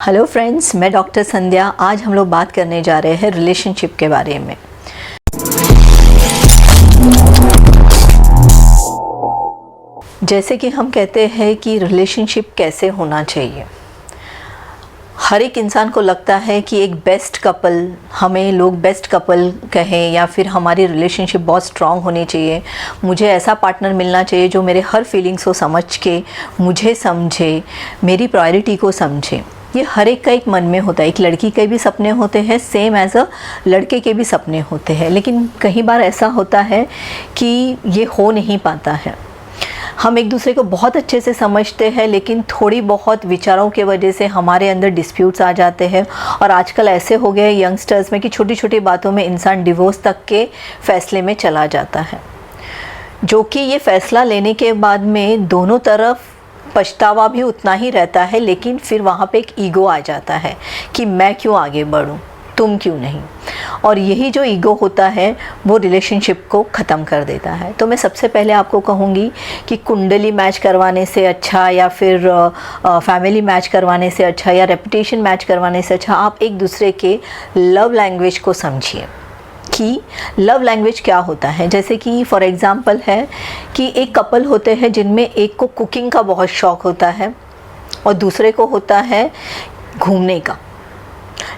Hello friends, मैं doctor संध्या। आज हम लोग बात करने जा रहे हैं रिलेशनशिप के बारे में। जैसे कि हम कहते हैं कि रिलेशनशिप कैसे होना चाहिए। हर एक इंसान को लगता है कि एक बेस्ट कपल, हमें लोग बेस्ट कपल कहें या फिर हमारी रिलेशनशिप बहुत स्ट्रॉन्ग होनी चाहिए। मुझे ऐसा पार्टनर मिलना चाहिए जो मेरे हर फीलिंग्स को समझ के मुझे समझे, मेरी प्रायोरिटी को समझे। ये हर एक का एक मन में होता है। एक लड़की के भी सपने होते हैं, सेम एज अ लड़के के भी सपने होते हैं, लेकिन कई बार ऐसा होता है कि ये हो नहीं पाता है। हम एक दूसरे को बहुत अच्छे से समझते हैं, लेकिन थोड़ी बहुत विचारों के वजह से हमारे अंदर डिस्प्यूट्स आ जाते हैं। और आजकल ऐसे हो गए यंगस्टर्स में कि छोटी छोटी बातों में इंसान डिवोर्स तक के फैसले में चला जाता है, जो कि ये फैसला लेने के बाद में दोनों तरफ पछतावा भी उतना ही रहता है, लेकिन फिर वहाँ पे एक ईगो आ जाता है कि मैं क्यों आगे बढ़ूँ, तुम क्यों नहीं। और यही जो ईगो होता है वो रिलेशनशिप को ख़त्म कर देता है। तो मैं सबसे पहले आपको कहूँगी कि कुंडली मैच करवाने से अच्छा या फिर फैमिली मैच करवाने से अच्छा या रेपुटेशन मैच करवाने से अच्छा आप एक दूसरे के लव लैंग्वेज को समझिए कि लव लैंग्वेज क्या होता है। जैसे कि फॉर एग्ज़ाम्पल है कि एक कपल होते हैं जिनमें एक को कुकिंग का बहुत शौक़ होता है और दूसरे को होता है घूमने का।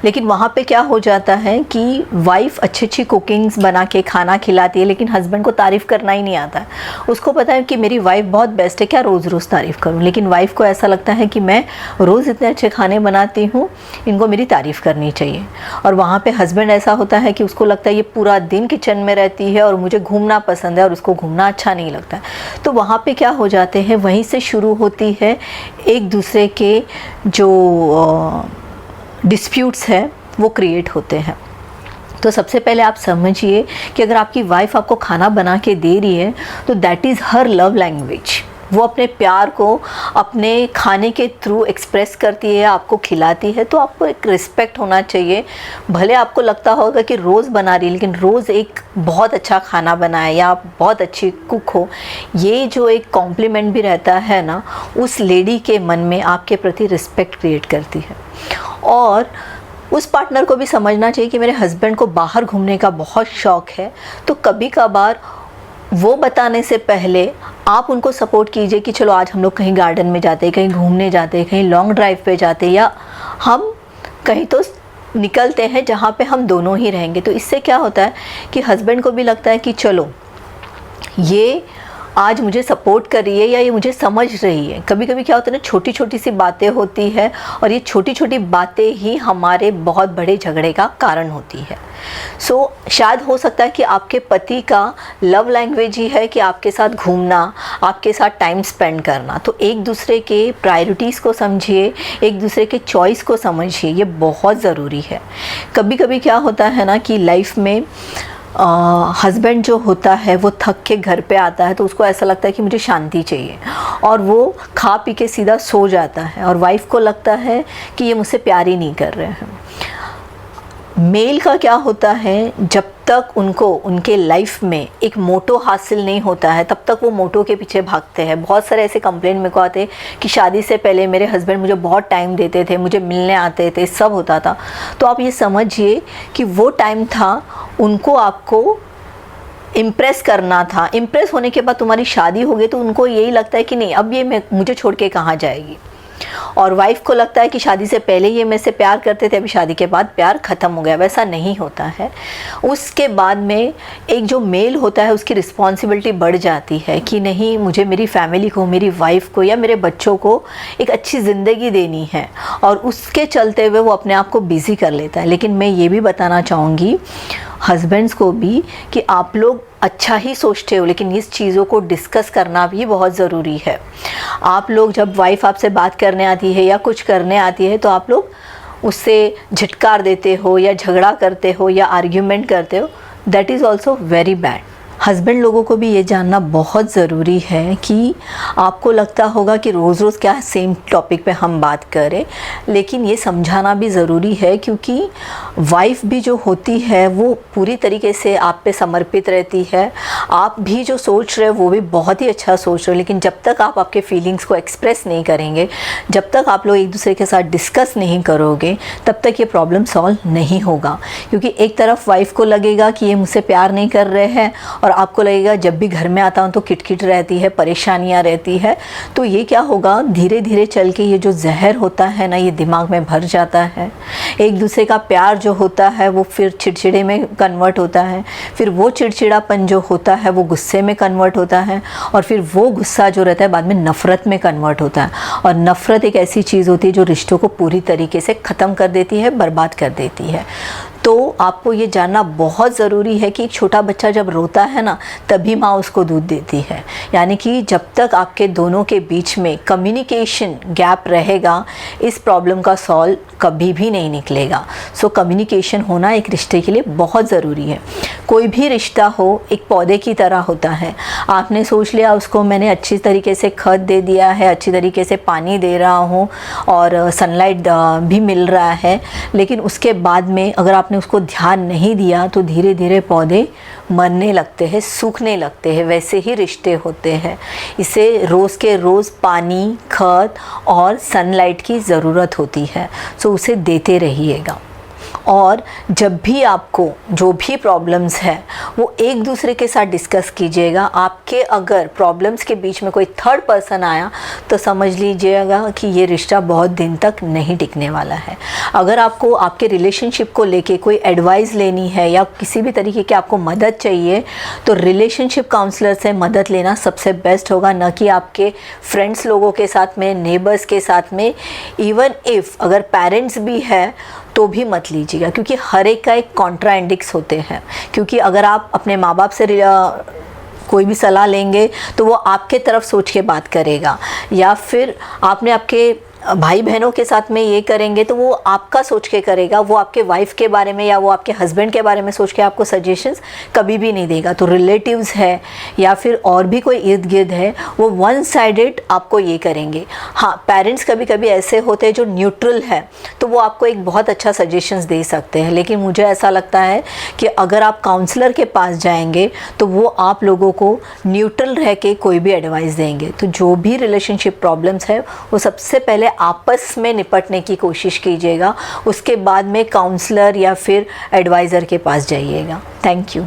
लेकिन वहाँ पे क्या हो जाता है कि वाइफ़ अच्छी अच्छी कुकिंग्स बना के खाना खिलाती है, लेकिन हस्बैंड को तारीफ़ करना ही नहीं आता है। उसको पता है कि मेरी वाइफ़ बहुत बेस्ट है, क्या रोज़ रोज़ तारीफ़ करूँ। लेकिन वाइफ़ को ऐसा लगता है कि मैं रोज़ इतने अच्छे खाने बनाती हूँ, इनको मेरी तारीफ़ करनी चाहिए। और वहाँ पे हस्बैंड ऐसा होता है कि उसको लगता है ये पूरा दिन किचन में रहती है और मुझे घूमना पसंद है और उसको घूमना अच्छा नहीं लगता है। तो वहाँ पे क्या हो जाते हैं, वहीं से शुरू होती है एक दूसरे के जो डिस्प्यूट्स है वो क्रिएट होते हैं। तो सबसे पहले आप समझिए कि अगर आपकी वाइफ़ आपको खाना बना के दे रही है तो that is her love language. वो अपने प्यार को अपने खाने के थ्रू एक्सप्रेस करती है, आपको खिलाती है। तो आपको एक रिस्पेक्ट होना चाहिए। भले आपको लगता होगा कि रोज़ बना रही है, लेकिन रोज़ एक बहुत अच्छा खाना बनाए या आप बहुत अच्छी कुक हो, ये जो एक कॉम्प्लीमेंट भी रहता है ना, उस लेडी के मन में आपके प्रति रिस्पेक्ट क्रिएट करती है। और उस पार्टनर को भी समझना चाहिए कि मेरे हस्बैंड को बाहर घूमने का बहुत शौक़ है, तो कभी कभार वो बताने से पहले आप उनको सपोर्ट कीजिए कि चलो आज हम लोग कहीं गार्डन में जाते हैं, कहीं घूमने जाते हैं, कहीं लॉन्ग ड्राइव पे जाते हैं, या हम कहीं तो निकलते हैं जहाँ पे हम दोनों ही रहेंगे। तो इससे क्या होता है कि हस्बैंड को भी लगता है कि चलो ये आज मुझे सपोर्ट कर रही है या ये मुझे समझ रही है। कभी कभी क्या होता है ना, छोटी छोटी सी बातें होती है और ये छोटी छोटी बातें ही हमारे बहुत बड़े झगड़े का कारण होती है। सो शायद हो सकता है कि आपके पति का लव लैंग्वेज ही है कि आपके साथ घूमना, आपके साथ टाइम स्पेंड करना। तो एक दूसरे के प्रायोरिटीज़ को समझिए, एक दूसरे के चॉइस को समझिए, ये बहुत ज़रूरी है। कभी कभी क्या होता है ना कि लाइफ में हस्बैंड जो होता है वो थक के घर पे आता है तो उसको ऐसा लगता है कि मुझे शांति चाहिए और वो खा पी के सीधा सो जाता है, और वाइफ़ को लगता है कि ये मुझसे प्यार ही नहीं कर रहे हैं। मेल का क्या होता है, जब तक उनको उनके लाइफ में एक मोटो हासिल नहीं होता है तब तक वो मोटो के पीछे भागते हैं। बहुत सारे ऐसे कंप्लेंट मेरे को आते हैं कि शादी से पहले मेरे हस्बैंड मुझे बहुत टाइम देते थे, मुझे मिलने आते थे, सब होता था। तो आप ये समझिए कि वो टाइम था, उनको आपको इम्प्रेस करना था। इम्प्रेस होने के बाद तुम्हारी शादी हो गई तो उनको यही लगता है कि नहीं, अब ये मुझे छोड़ के कहाँ जाएगी। और वाइफ़ को लगता है कि शादी से पहले ये मेरे से प्यार करते थे, अभी शादी के बाद प्यार ख़त्म हो गया। वैसा नहीं होता है। उसके बाद में एक जो मेल होता है उसकी रिस्पॉन्सिबिलिटी बढ़ जाती है कि नहीं, मुझे मेरी फैमिली को, मेरी वाइफ़ को या मेरे बच्चों को एक अच्छी ज़िंदगी देनी है, और उसके चलते हुए वो अपने आप को बिज़ी कर लेता है। लेकिन मैं ये भी बताना चाहूँगी हस्बैंड्स को भी कि आप लोग अच्छा ही सोचते हो, लेकिन इस चीज़ों को डिस्कस करना भी बहुत ज़रूरी है। आप लोग जब वाइफ़ आपसे बात करने आती है या कुछ करने आती है तो आप लोग उससे झिटकार देते हो या झगड़ा करते हो या आर्ग्यूमेंट करते हो, that is also very bad. Husband लोगों को भी ये जानना बहुत ज़रूरी है कि आपको लगता होगा कि रोज़ रोज़ क्या सेम टॉपिक पे हम बात करें, लेकिन ये समझाना भी ज़रूरी है, क्योंकि वाइफ़ भी जो होती है वो पूरी तरीके से आप पे समर्पित रहती है, आप भी जो सोच रहे हो वो भी बहुत ही अच्छा सोच रहे हो, लेकिन जब तक आप आपके फीलिंग्स को एक्सप्रेस नहीं करेंगे, जब तक आप लोग एक दूसरे के साथ डिस्कस नहीं करोगे, तब तक ये प्रॉब्लम सॉल्व नहीं होगा। क्योंकि एक तरफ वाइफ को लगेगा कि ये मुझसे प्यार नहीं कर रहे हैं, और आपको लगेगा जब भी घर में आता हूँ तो किटकिट रहती है, परेशानियाँ रहती है। तो ये क्या होगा, धीरे धीरे चल के ये जो जहर होता है ना, ये दिमाग में भर जाता है। एक दूसरे का प्यार जो होता है वो फिर चिड़चिड़े में कन्वर्ट होता है, फिर वो चिड़चिड़ापन जो होता है वो गुस्से में कन्वर्ट होता है, और फिर वो गुस्सा जो रहता है बाद में नफ़रत में कन्वर्ट होता है। और नफ़रत एक ऐसी चीज़ होती है जो रिश्तों को पूरी तरीके से ख़त्म कर देती है, बर्बाद कर देती है। तो आपको ये जानना बहुत ज़रूरी है कि एक छोटा बच्चा जब रोता है ना, तभी माँ उसको दूध देती है। यानी कि जब तक आपके दोनों के बीच में कम्युनिकेशन गैप रहेगा, इस प्रॉब्लम का सॉल्व कभी भी नहीं निकलेगा। सो कम्युनिकेशन होना एक रिश्ते के लिए बहुत ज़रूरी है। कोई भी रिश्ता हो एक पौधे की तरह होता है। आपने सोच लिया उसको मैंने अच्छी तरीके से खाद दे दिया है, अच्छी तरीके से पानी दे रहा हूँ और सनलाइट भी मिल रहा है, लेकिन उसके बाद में अगर आपने उसको ध्यान नहीं दिया तो धीरे धीरे पौधे मरने लगते हैं, सूखने लगते हैं। वैसे ही रिश्ते होते हैं। इसे रोज़ के रोज़ पानी, खाद और सनलाइट की ज़रूरत होती है। सो उसे देते रहिएगा। और जब भी आपको जो भी प्रॉब्लम्स है वो एक दूसरे के साथ डिस्कस कीजिएगा। आपके अगर प्रॉब्लम्स के बीच में कोई थर्ड पर्सन आया तो समझ लीजिएगा कि ये रिश्ता बहुत दिन तक नहीं टिकने वाला है। अगर आपको आपके रिलेशनशिप को लेके कोई एडवाइस लेनी है या किसी भी तरीके की आपको मदद चाहिए तो रिलेशनशिप काउंसलर से मदद लेना सबसे बेस्ट होगा, न कि आपके फ्रेंड्स लोगों के साथ में, नेबर्स के साथ में। इवन इफ़ अगर पेरेंट्स भी है तो भी मत लीजिएगा, क्योंकि हर एक का एक कॉन्ट्राइंडिक्स होते हैं। क्योंकि अगर आप अपने माँ बाप से कोई भी सलाह लेंगे तो वो आपके तरफ सोच के बात करेगा, या फिर आपने आपके भाई बहनों के साथ में ये करेंगे तो वो आपका सोच के करेगा, वो आपके वाइफ के बारे में या वो आपके हस्बैंड के बारे में सोच के आपको सजेशंस कभी भी नहीं देगा। तो रिलेटिव्स है या फिर और भी कोई इर्द गिर्द है, वो वन साइडेड आपको ये करेंगे। हाँ, पेरेंट्स कभी कभी ऐसे होते हैं जो न्यूट्रल है, तो वो आपको एक बहुत अच्छा सजेशंस दे सकते हैं। लेकिन मुझे ऐसा लगता है कि अगर आप काउंसलर के पास जाएंगे तो वो आप लोगों को न्यूट्रल रह के कोई भी एडवाइस देंगे। तो जो भी रिलेशनशिप प्रॉब्लम्स है वो सबसे पहले आपस में निपटने की कोशिश कीजिएगा, उसके बाद में काउंसलर या फिर एडवाइज़र के पास जाइएगा। Thank you.